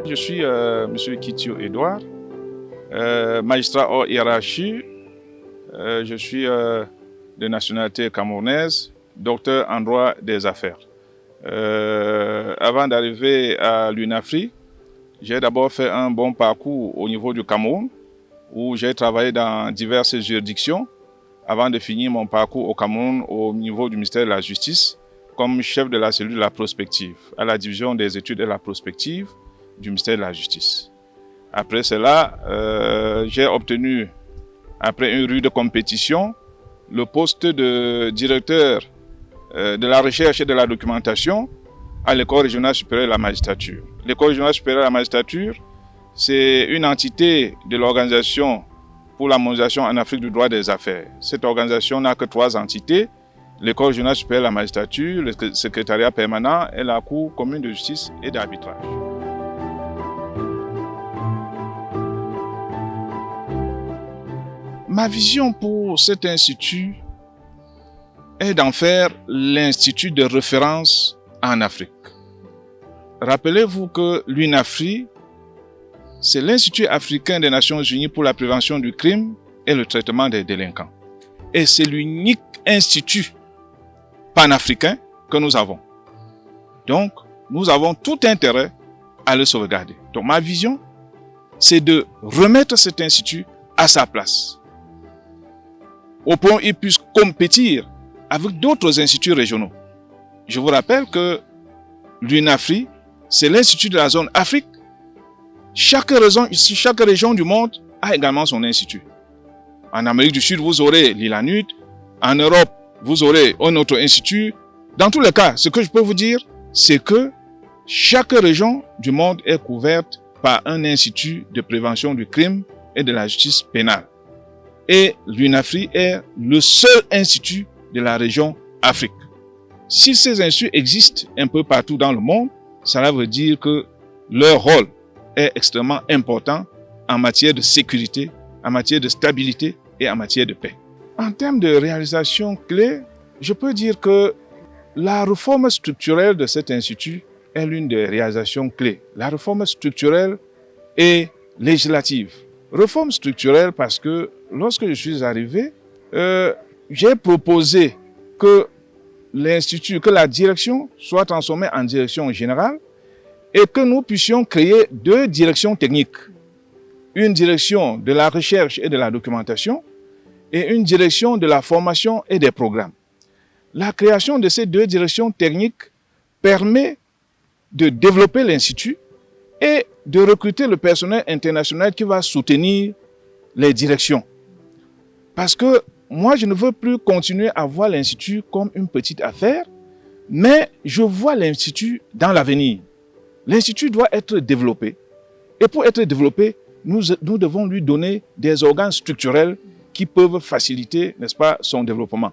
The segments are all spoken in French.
Je suis M. Kitio Edouard, magistrat hors hiérarchie. Je suis de nationalité camerounaise, docteur en droit des affaires. Avant d'arriver à l'UNAFRI, j'ai d'abord fait un bon parcours au niveau du Cameroun, où j'ai travaillé dans diverses juridictions, avant de finir mon parcours au Cameroun au niveau du ministère de la Justice, comme chef de la cellule de la prospective, à la division des études et de la prospective du ministère de la Justice. Après cela, j'ai obtenu, après une rude compétition, le poste de directeur de la recherche et de la documentation à l'École régionale supérieure de la magistrature. L'École régionale supérieure de la magistrature, c'est une entité de l'Organisation pour la mondialisation en Afrique du droit des affaires. Cette organisation n'a que 3 entités, l'École régionale supérieure de la magistrature, le secrétariat permanent et la Cour commune de justice et d'arbitrage. Ma vision pour cet institut est d'en faire l'institut de référence en Afrique. Rappelez-vous que l'UNAFRI, c'est l'Institut africain des Nations Unies pour la prévention du crime et le traitement des délinquants. Et c'est l'unique institut panafricain que nous avons. Donc, nous avons tout intérêt à le sauvegarder. Donc, ma vision, c'est de remettre cet institut à sa place, au point où il puisse compétir avec d'autres instituts régionaux. Je vous rappelle que l'UNAFRI, c'est l'Institut de la zone Afrique. Chaque région du monde a également son institut. En Amérique du Sud, vous aurez l'ILANUD. En Europe, vous aurez un autre institut. Dans tous les cas, ce que je peux vous dire, c'est que chaque région du monde est couverte par un institut de prévention du crime et de la justice pénale. Et l'UNAFRI est le seul institut de la région Afrique. Si ces instituts existent un peu partout dans le monde, cela veut dire que leur rôle est extrêmement important en matière de sécurité, en matière de stabilité et en matière de paix. En termes de réalisation clé, je peux dire que la réforme structurelle de cet institut est l'une des réalisations clés. La réforme structurelle et législative. Réforme structurelle parce que lorsque je suis arrivé, j'ai proposé que l'institut, que la direction soit transformée en direction générale et que nous puissions créer 2 directions techniques. Une direction de la recherche et de la documentation et une direction de la formation et des programmes. La création de ces 2 directions techniques permet de développer l'institut et de recruter le personnel international qui va soutenir les directions. Parce que moi, je ne veux plus continuer à voir l'institut comme une petite affaire, mais je vois l'institut dans l'avenir. L'institut doit être développé. Et pour être développé, nous devons lui donner des organes structurels qui peuvent faciliter, n'est-ce pas, son développement.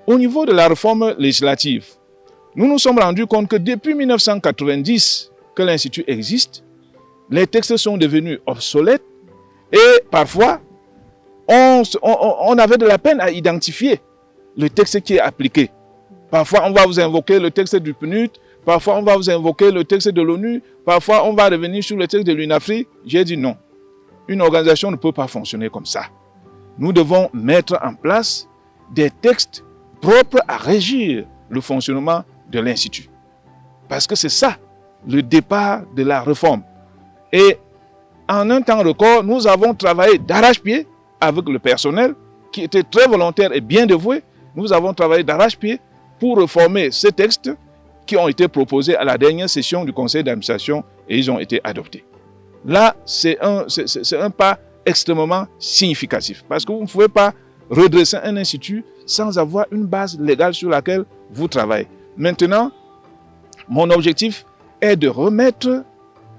Au niveau de la réforme législative, nous nous sommes rendus compte que depuis 1990 que l'institut existe, les textes sont devenus obsolètes et parfois, on avait de la peine à identifier le texte qui est appliqué. Parfois, on va vous invoquer le texte du PNUD, parfois, on va vous invoquer le texte de l'ONU, parfois, on va revenir sur le texte de l'UNAFRI. J'ai dit non. Une organisation ne peut pas fonctionner comme ça. Nous devons mettre en place des textes propres à régir le fonctionnement de l'Institut. Parce que c'est ça, le départ de la réforme. Et en un temps record, nous avons travaillé d'arrache-pied avec le personnel qui était très volontaire et bien dévoué. Nous avons travaillé d'arrache-pied pour reformer ces textes qui ont été proposés à la dernière session du conseil d'administration et ils ont été adoptés. Là, c'est un pas extrêmement significatif parce que vous ne pouvez pas redresser un institut sans avoir une base légale sur laquelle vous travaillez. Maintenant, mon objectif est de remettre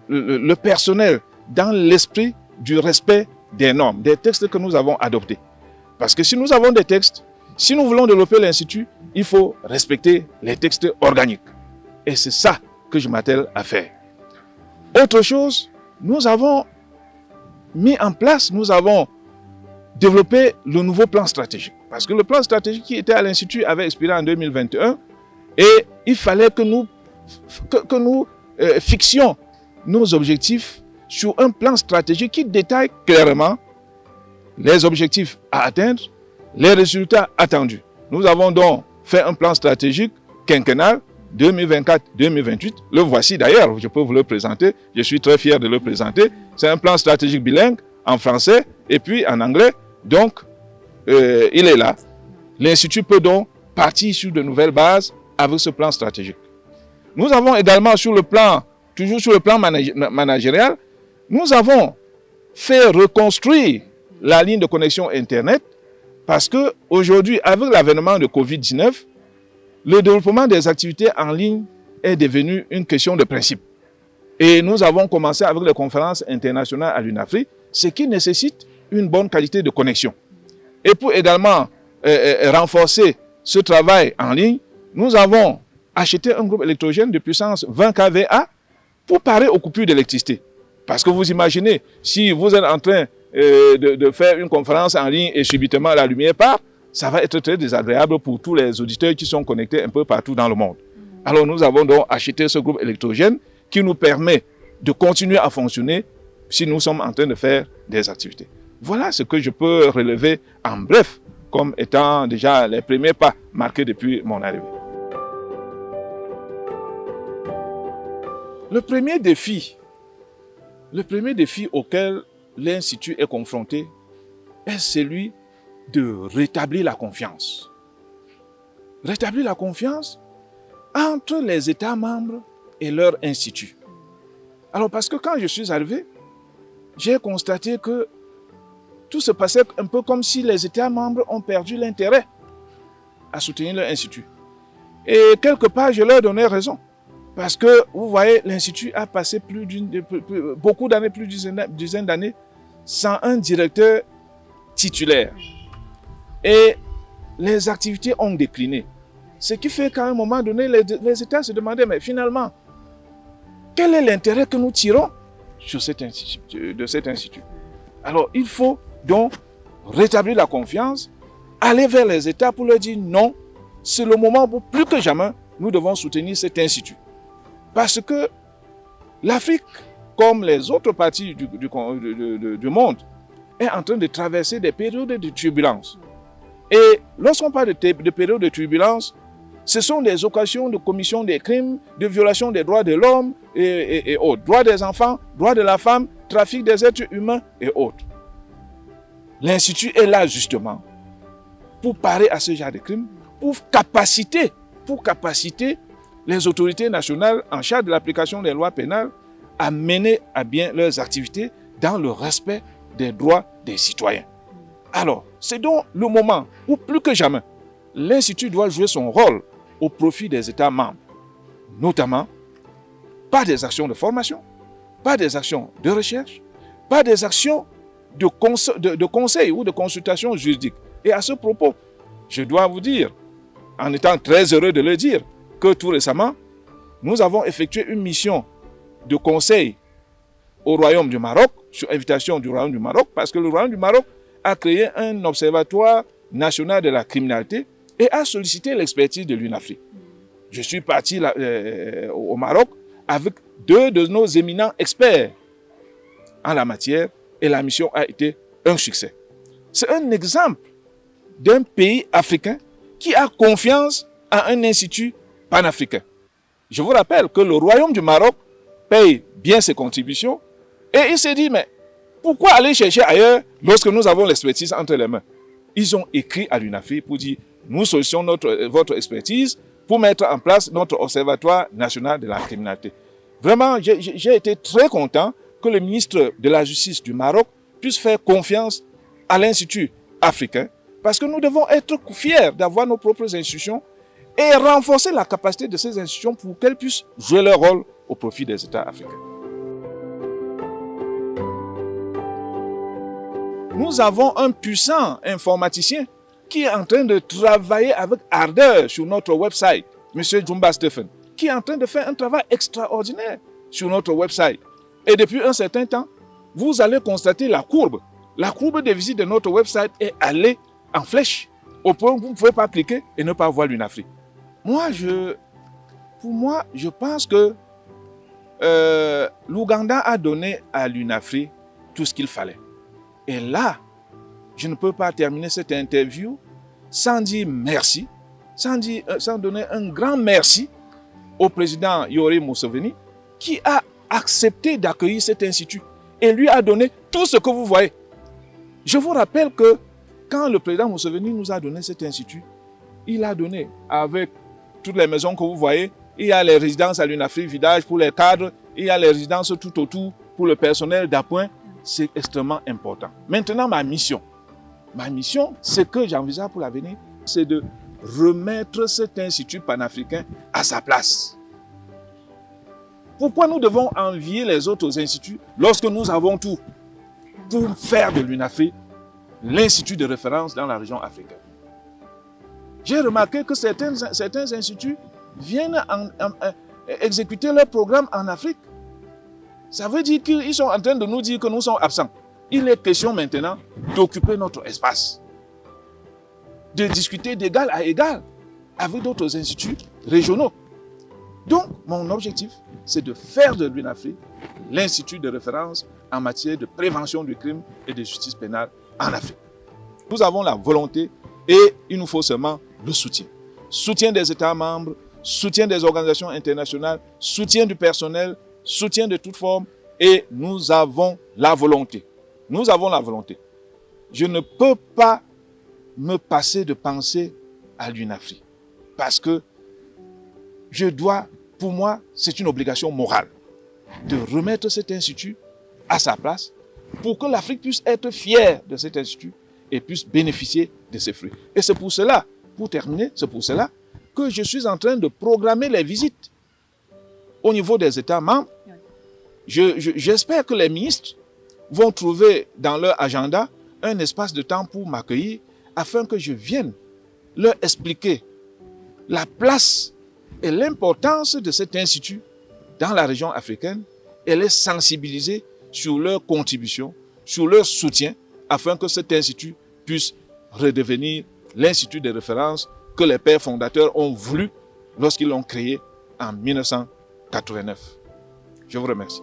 le personnel dans l'esprit du respect des normes, des textes que nous avons adoptés. Parce que si nous avons des textes, si nous voulons développer l'Institut, il faut respecter les textes organiques. Et c'est ça que je m'attelle à faire. Autre chose, nous avons mis en place, nous avons développé le nouveau plan stratégique. Parce que le plan stratégique qui était à l'Institut avait expiré en 2021 et il fallait que nous fixions nos objectifs sur un plan stratégique qui détaille clairement les objectifs à atteindre, les résultats attendus. Nous avons donc fait un plan stratégique quinquennal 2024-2028. Le voici d'ailleurs, je peux vous le présenter. Je suis très fier de le présenter. C'est un plan stratégique bilingue en français et puis en anglais. Donc, il est là. L'Institut peut donc partir sur de nouvelles bases avec ce plan stratégique. Nous avons également toujours sur le plan managérial, nous avons fait reconstruire la ligne de connexion Internet parce qu'aujourd'hui, avec l'avènement de Covid-19, le développement des activités en ligne est devenu une question de principe. Et nous avons commencé avec les conférences internationales à l'UNAFRI, ce qui nécessite une bonne qualité de connexion. Et pour également renforcer ce travail en ligne, nous avons acheté un groupe électrogène de puissance 20 kVA pour parer aux coupures d'électricité. Parce que vous imaginez, si vous êtes en train de faire une conférence en ligne et subitement la lumière part, ça va être très désagréable pour tous les auditeurs qui sont connectés un peu partout dans le monde. Alors nous avons donc acheté ce groupe électrogène qui nous permet de continuer à fonctionner si nous sommes en train de faire des activités. Voilà ce que je peux relever en bref comme étant déjà les premiers pas marqués depuis mon arrivée. Le premier défi auquel l'Institut est confronté est celui de rétablir la confiance. Rétablir la confiance entre les États membres et leur institut. Alors parce que quand je suis arrivé, j'ai constaté que tout se passait un peu comme si les États membres ont perdu l'intérêt à soutenir leur institut. Et quelque part, je leur donnais raison. Parce que, vous voyez, l'Institut a passé beaucoup d'années, plus d'une dizaine d'années, sans un directeur titulaire. Et les activités ont décliné. Ce qui fait qu'à un moment donné, les États se demandaient, mais finalement, quel est l'intérêt que nous tirons de cet institut? Alors, il faut donc rétablir la confiance, aller vers les États pour leur dire non, c'est le moment où plus que jamais, nous devons soutenir cet institut. Parce que l'Afrique, comme les autres parties du monde, est en train de traverser des périodes de turbulence. Et lorsqu'on parle de périodes de turbulence, ce sont des occasions de commission des crimes, de violation des droits de l'homme et autres. Droits des enfants, droits de la femme, trafic des êtres humains et autres. L'Institut est là justement pour parer à ce genre de crimes, pour capaciter les autorités nationales en charge de l'application des lois pénales à mener à bien leurs activités dans le respect des droits des citoyens. Alors, c'est donc le moment où plus que jamais, l'Institut doit jouer son rôle au profit des États membres, notamment par des actions de formation, par des actions de recherche, par des actions de conseil ou de consultation juridique. Et à ce propos, je dois vous dire, en étant très heureux de le dire, que tout récemment, nous avons effectué une mission de conseil au Royaume du Maroc, sur invitation du Royaume du Maroc, parce que le Royaume du Maroc a créé un observatoire national de la criminalité et a sollicité l'expertise de l'UNAFRI. Je suis parti au Maroc avec 2 de nos éminents experts en la matière et la mission a été un succès. C'est un exemple d'un pays africain qui a confiance à un institut panafricain. Je vous rappelle que le Royaume du Maroc paye bien ses contributions et il s'est dit, mais pourquoi aller chercher ailleurs lorsque nous avons l'expertise entre les mains? Ils ont écrit à l'UNAFRI pour dire, nous sollicitons votre expertise pour mettre en place notre observatoire national de la criminalité. Vraiment, j'ai été très content que le ministre de la Justice du Maroc puisse faire confiance à l'Institut africain parce que nous devons être fiers d'avoir nos propres institutions et renforcer la capacité de ces institutions pour qu'elles puissent jouer leur rôle au profit des États africains. Nous avons un puissant informaticien qui est en train de travailler avec ardeur sur notre website, M. Jumba Stephen, qui est en train de faire un travail extraordinaire sur notre website. Et depuis un certain temps, vous allez constater la courbe. La courbe des visites de notre website est allée en flèche, au point où vous ne pouvez pas cliquer et ne pas voir l'UNAFRI. Pour moi, je pense que l'Ouganda a donné à l'UNAFRI tout ce qu'il fallait. Et là, je ne peux pas terminer cette interview sans dire merci, sans donner un grand merci au président Yoweri Museveni qui a accepté d'accueillir cet institut et lui a donné tout ce que vous voyez. Je vous rappelle que quand le président Museveni nous a donné cet institut, il a donné avec toutes les maisons que vous voyez, il y a les résidences à l'UNAFRI Village pour les cadres, il y a les résidences tout autour pour le personnel d'appoint. C'est extrêmement important. Maintenant, ma mission, ce que j'envisage pour l'avenir, c'est de remettre cet institut panafricain à sa place. Pourquoi nous devons envier les autres instituts lorsque nous avons tout pour faire de l'UNAFRI l'institut de référence dans la région africaine? J'ai remarqué que certains instituts viennent exécuter leur programme en Afrique. Ça veut dire qu'ils sont en train de nous dire que nous sommes absents. Il est question maintenant d'occuper notre espace, de discuter d'égal à égal avec d'autres instituts régionaux. Donc, mon objectif, c'est de faire de l'UNAFRI l'institut de référence en matière de prévention du crime et de justice pénale en Afrique. Nous avons la volonté et il nous faut seulement le soutien. Soutien des États membres, soutien des organisations internationales, soutien du personnel, soutien de toute forme, et nous avons la volonté. Nous avons la volonté. Je ne peux pas me passer de penser à l'UNAFRI parce que pour moi, c'est une obligation morale de remettre cet institut à sa place pour que l'Afrique puisse être fière de cet institut et puisse bénéficier de ses fruits. Et c'est pour cela, pour terminer, c'est pour cela que je suis en train de programmer les visites au niveau des États membres. J'espère que les ministres vont trouver dans leur agenda un espace de temps pour m'accueillir afin que je vienne leur expliquer la place et l'importance de cet institut dans la région africaine et les sensibiliser sur leur contribution, sur leur soutien, afin que cet institut puisse redevenir l'institut de référence que les pères fondateurs ont voulu lorsqu'ils l'ont créé en 1989. Je vous remercie.